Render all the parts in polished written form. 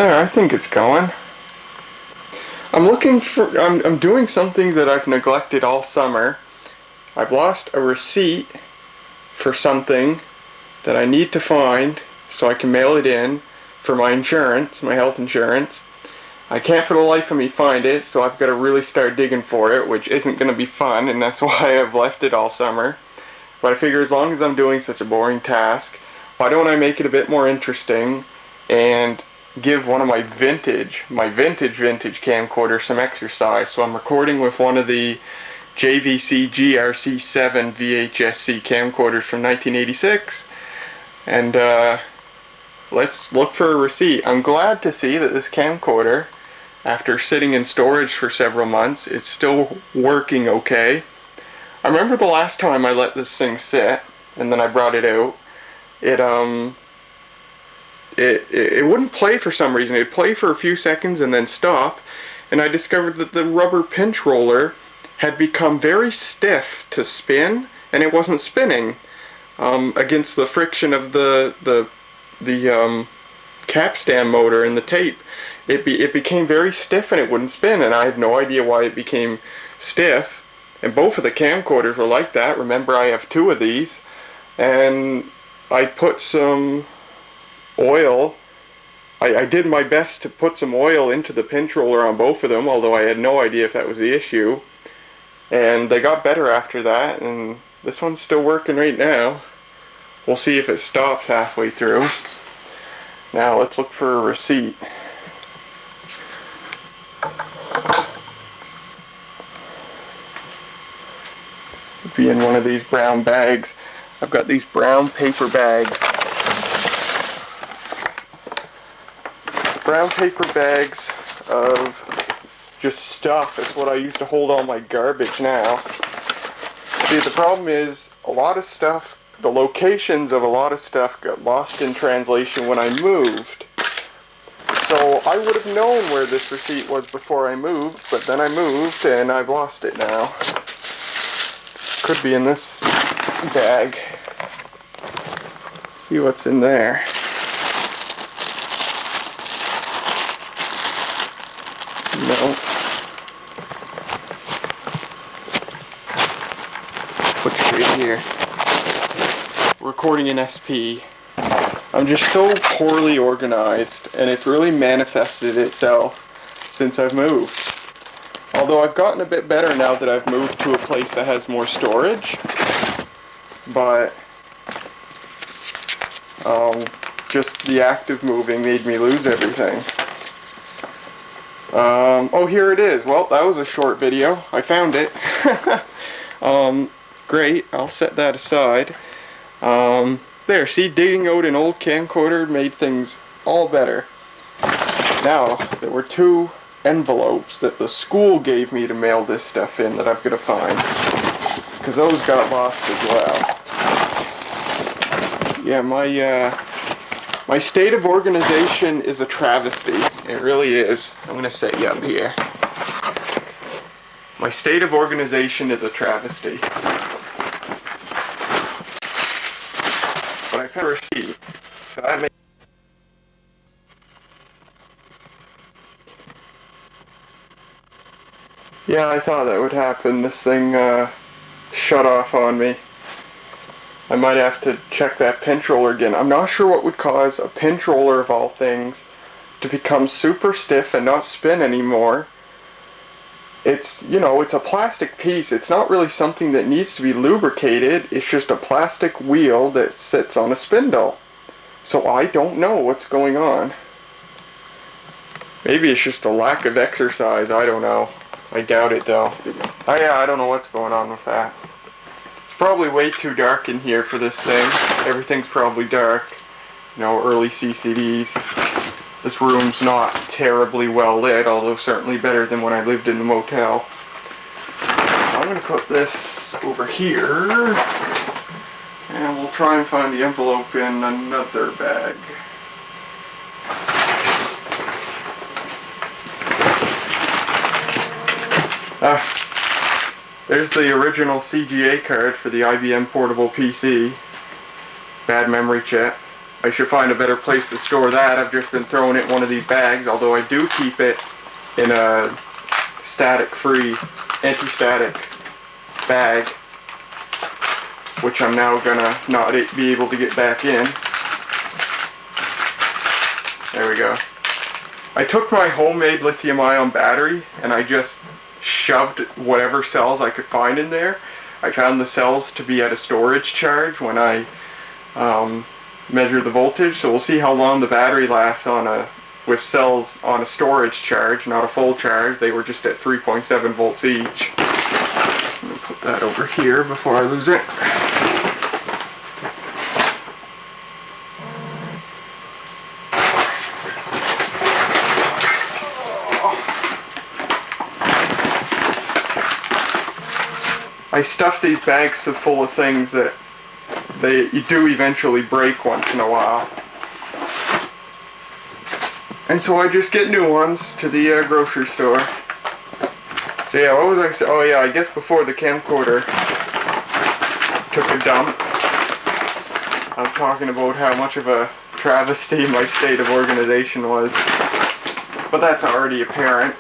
I think it's going. I'm doing something that I've neglected all summer. I've lost a receipt for something that I need to find so I can mail it in for my insurance, my health insurance. I can't for the life of me find it, so I've got to really start digging for it, which isn't going to be fun, and that's why I've left it all summer. But I figure as long as I'm doing such a boring task, why don't I make it a bit more interesting and give one of my vintage camcorder some exercise. So I'm recording with one of the JVC GR-C7 VHS-C camcorders from 1986, and let's look for a receipt. I'm glad to see that this camcorder, after sitting in storage for several months, it's still working okay. I remember the last time I let this thing sit and then I brought it out, it wouldn't play for some reason. It'd play for a few seconds and then stop, and I discovered that the rubber pinch roller had become very stiff to spin, and it wasn't spinning against the friction of the capstan motor and the tape. It became very stiff and it wouldn't spin, and I had no idea why it became stiff. And both of the camcorders were like that. Remember, I have two of these, and I put some oil. I did my best to put some oil into the pinch roller on both of them, although I had no idea if that was the issue. And they got better after that, and this one's still working right now. We'll see if it stops halfway through. Now let's look for a receipt. It'd be in one of these brown bags. I've got these brown paper bags. Brown paper bags of just stuff. It's what I use to hold all my garbage now. See, the problem is a lot of stuff, the locations of a lot of stuff got lost in translation when I moved. So I would have known where this receipt was before I moved, but then I moved and I've lost it now. Could be in this bag. See what's in there. No. What's right here? Recording in SP. I'm just so poorly organized, and it's really manifested itself since I've moved. Although I've gotten a bit better now that I've moved to a place that has more storage, but just the act of moving made me lose everything. Oh, here it is. Well, that was a short video. I found it. Great. I'll set that aside. There, see, digging out an old camcorder made things all better. Now, there were two envelopes that the school gave me to mail this stuff in that I've got to find, because those got lost as well. Yeah, my state of organization is a travesty. It really is. I'm going to set you up here. My state of organization is a travesty. But I found a receipt, so that makes... Yeah, I thought that would happen. This thing shut off on me. I might have to check that pinch roller again. I'm not sure what would cause a pinch roller, of all things, to become super stiff and not spin anymore. It's, you know, it's a plastic piece. It's not really something that needs to be lubricated. It's just a plastic wheel that sits on a spindle. So I don't know what's going on. Maybe it's just a lack of exercise. I don't know. I doubt it though. Oh yeah, I don't know what's going on with that. It's probably way too dark in here for this thing. Everything's probably dark. You know, early CCDs. This room's not terribly well lit, although certainly better than when I lived in the motel. So I'm going to put this over here, and we'll try and find the envelope in another bag. There's the original CGA card for the IBM portable PC. Bad memory chip. I should find a better place to store that. I've just been throwing it in one of these bags, although I do keep it in a static-free, anti-static bag, which I'm now gonna not be able to get back in. There we go. I took my homemade lithium-ion battery and I just shoved whatever cells I could find in there. I found the cells to be at a storage charge when I measure the voltage, so we'll see how long the battery lasts with cells on a storage charge, not a full charge. They were just at 3.7 volts each. Let me put that over here before I lose it. I stuff these bags so full of things that you do eventually break once in a while. And so I just get new ones to the grocery store. So yeah, what was I saying? Oh yeah, I guess before the camcorder took a dump, I was talking about how much of a travesty my state of organization was. But that's already apparent.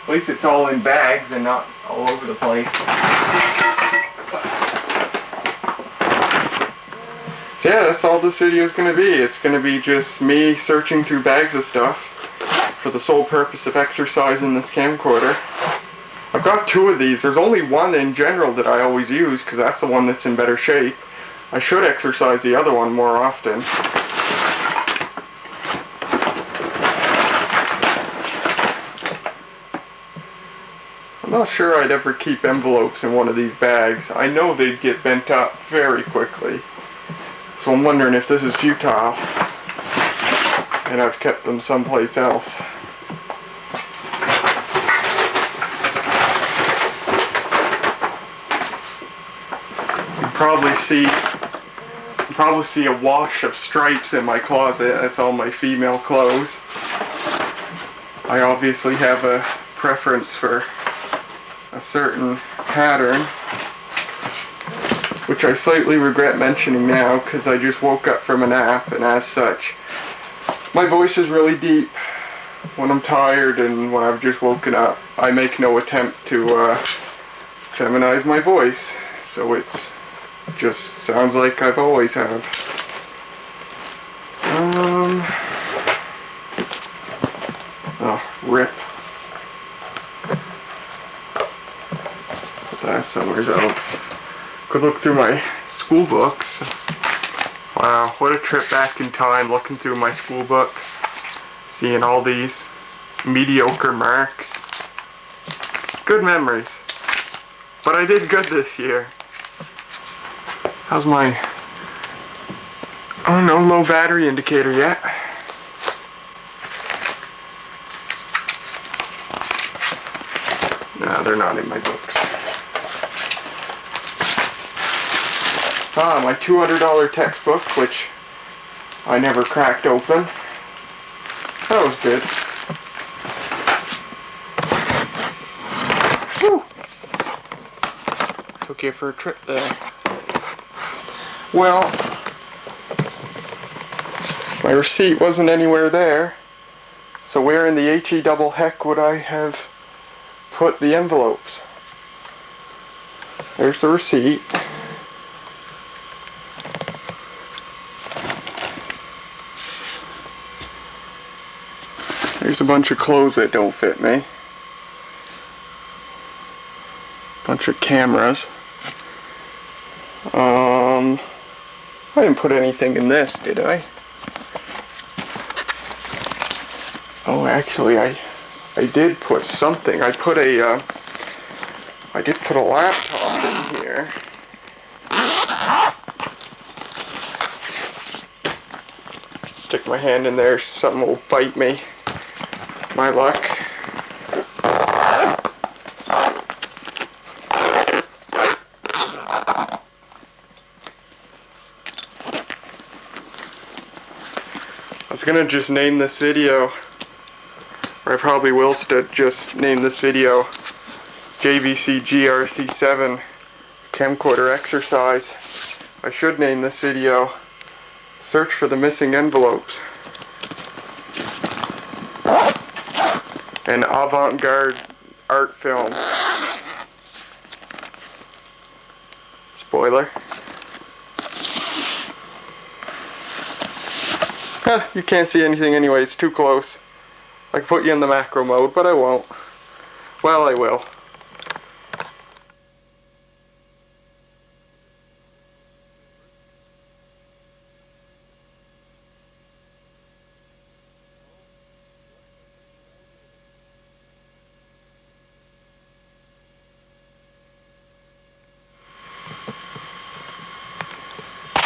At least it's all in bags and not all over the place. So yeah, that's all this video is going to be. It's going to be just me searching through bags of stuff for the sole purpose of exercising this camcorder. I've got two of these. There's only one in general that I always use because that's the one that's in better shape. I should exercise the other one more often. I'm not sure I'd ever keep envelopes in one of these bags. I know they'd get bent up very quickly. So I'm wondering if this is futile and I've kept them someplace else. You probably see a wash of stripes in my closet. That's all my female clothes. I obviously have a preference for a certain pattern, which I slightly regret mentioning now because I just woke up from a nap, and as such my voice is really deep when I'm tired and when I've just woken up. I make no attempt to feminize my voice, so it's just sounds like I've always have. Oh, rip. That's some results. Could look through my school books. Wow, what a trip back in time looking through my school books. Seeing all these mediocre marks. Good memories. But I did good this year. How's my, oh no, low battery indicator yet? No, they're not in my books. Ah, my $200 textbook, which I never cracked open. That was good. Whew. Took you for a trip there. Well, my receipt wasn't anywhere there, so where in the HE double heck would I have put the envelopes? There's the receipt. There's a bunch of clothes that don't fit me. Bunch of cameras. I didn't put anything in this, did I? Oh, actually, I did put something. I did put a laptop in here. Stick my hand in there, something will bite me. My luck. I was gonna just name this video, or I probably will just name this video JVC GR-C7 camcorder exercise. I should name this video Search for the Missing Envelopes. An Avant-Garde art film. Spoiler. You can't see anything anyway, it's too close. I could put you in the macro mode, but I won't. Well, I will.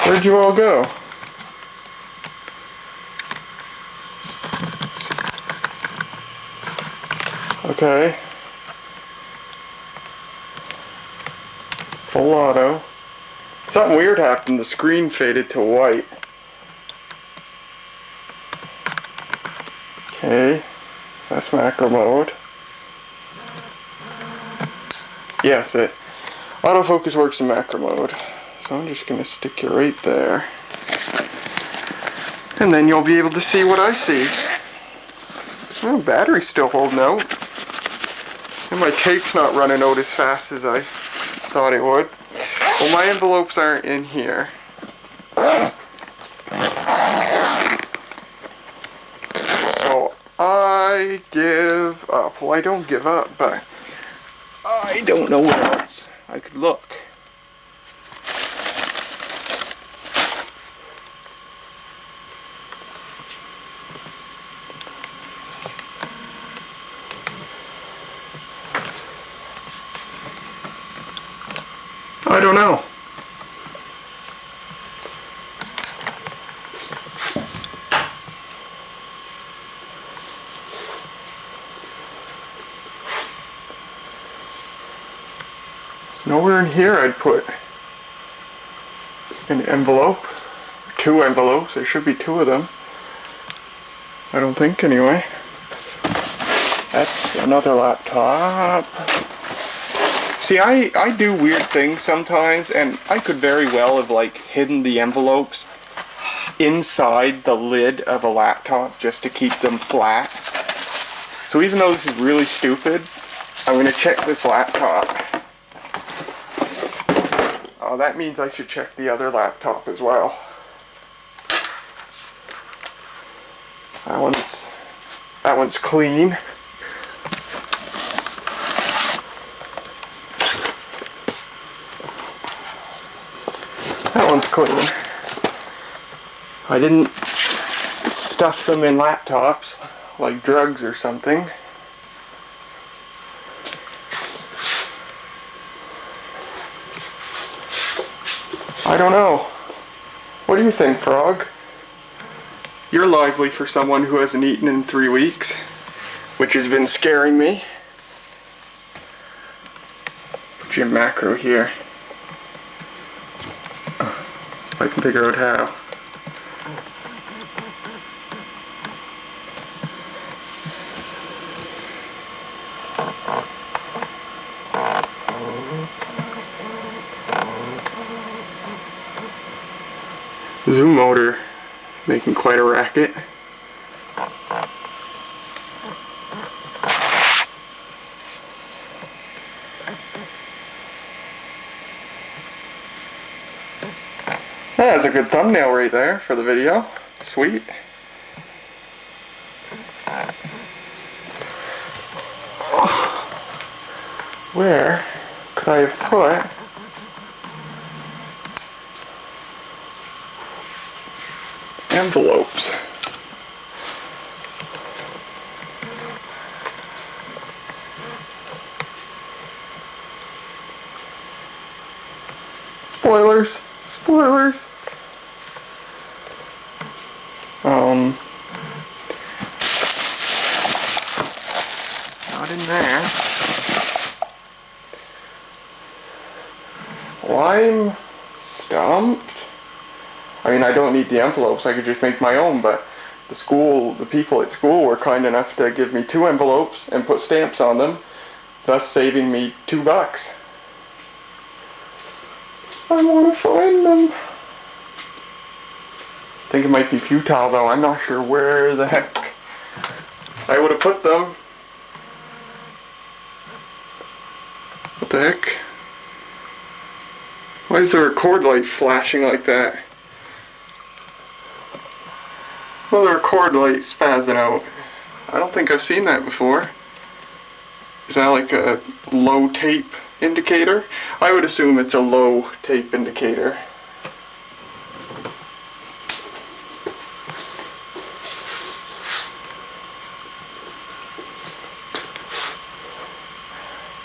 Where'd you all go? Okay. Full auto. Something weird happened. The screen faded to white. Okay. That's macro mode. Yes, autofocus works in macro mode. So I'm just going to stick you right there. And then you'll be able to see what I see. Oh, battery's still holding out. And my tape's not running out as fast as I thought it would. Well, my envelopes aren't in here. So I give up. Well, I don't give up, but I don't know where else I could look. I don't know. Nowhere in here I'd put an envelope. 2 envelopes. There should be 2 of them. I don't think anyway. That's another laptop. See, I do weird things sometimes, and I could very well have like hidden the envelopes inside the lid of a laptop just to keep them flat. So even though this is really stupid, I'm going to check this laptop. Oh, that means I should check the other laptop as well. That one's clean. That one's clean. I didn't stuff them in laptops like drugs or something. I don't know. What do you think, Frog? You're lively for someone who hasn't eaten in 3 weeks, which has been scaring me. Put your macro here. I can figure out how. Zoom motor is making quite a racket. That's a good thumbnail right there for the video. Sweet. Where could I have put envelopes? Spoilers. Spoilers. Not in there. Well, I'm stumped. I mean, I don't need the envelopes. I could just make my own, but the people at school were kind enough to give me 2 envelopes and put stamps on them, thus saving me $2. I want to find them. I think it might be futile though. I'm not sure where the heck I would have put them. What the heck? Why is the record light flashing like that? Well, the record light spazzing out. I don't think I've seen that before. Is that like a low tape indicator? I would assume it's a low tape indicator.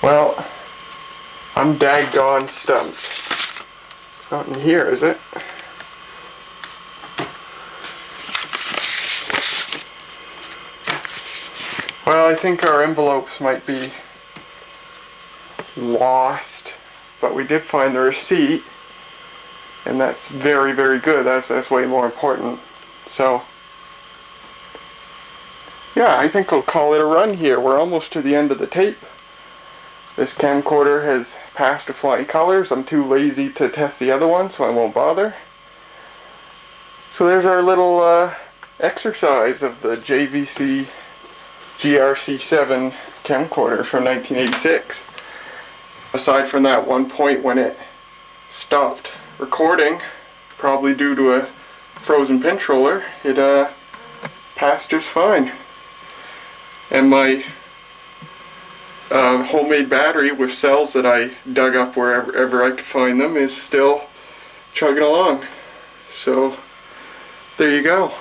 Well, I'm daggone stumped. Not in here, is it? Well, I think our envelopes might be lost, but we did find the receipt, and that's very, very good. That's way more important. So, yeah, I think I'll call it a run here. We're almost to the end of the tape. This camcorder has passed to flying colors. I'm too lazy to test the other one, so I won't bother. So there's our little exercise of the JVC GR-C7 camcorder from 1986. Aside from that one point when it stopped recording, probably due to a frozen pinch roller, it passed just fine. And my homemade battery with cells that I dug up wherever I could find them is still chugging along. So there you go.